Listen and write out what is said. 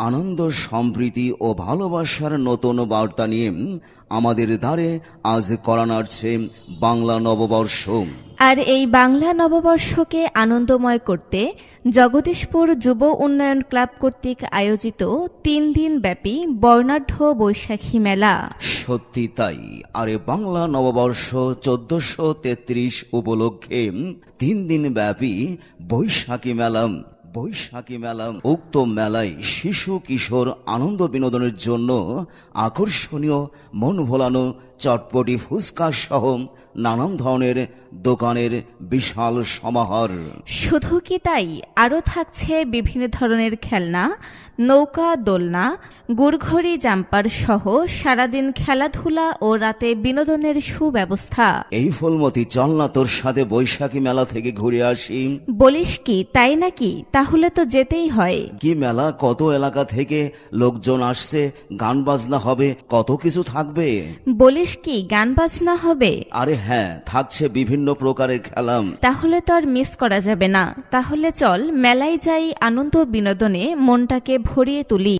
আনন্দ, সম্প্রীতি ও ভালোবাসার নতুন বার্তা নিয়ে আমাদের দ্বারে আজ করা নাড়ছে বাংলা নববর্ষ। আর এই বাংলা নববর্ষকে আনন্দময় করতে জগদীশপুর যুব উন্নয়ন ক্লাব কর্তৃক আয়োজিত 3 দিন ব্যাপী বর্ণাঢ্য বৈশাখী মেলা। সত্যি তাই। আর এই বাংলা নববর্ষ 1433 উপলক্ষে 3 দিন ব্যাপী বৈশাখী মেলা উক্ত মেলায় শিশু কিশোর আনন্দ বিনোদনের জন্য আকর্ষণীয়, মন ভোলানো চটপটি ফুচকা সহ নানান ধরনের দোকানের বিশাল সমাহার। শুধু কি তাই, আরও থাকছে বিভিন্ন ধরনের খেলনা, নৌকা, দোলনা, গুড়ঘড়ি, জাম্পার সহ সারাদিন খেলাধুলা ও রাতে বিনোদনের সুব্যবস্থা। এই ফুলমতি, চল না তোর সাথে বৈশাখী মেলা থেকে ঘুরে আসি। বলিস কি, তাই নাকি? তাহলে তো যেতেই হয়। কি মেলা, কত এলাকা থেকে লোকজন আসছে, গান বাজনা হবে, কত কিছু থাকবে। বলিস কি, গান বাজনা হবে? আরে হ্যাঁ, থাকছে বিভিন্ন প্রকারের খেলা। তাহলে তো আর মিস করা যাবে না। তাহলে চল মেলায় যাই, আনন্দ বিনোদনে মনটাকে ভরিয়ে তুলি।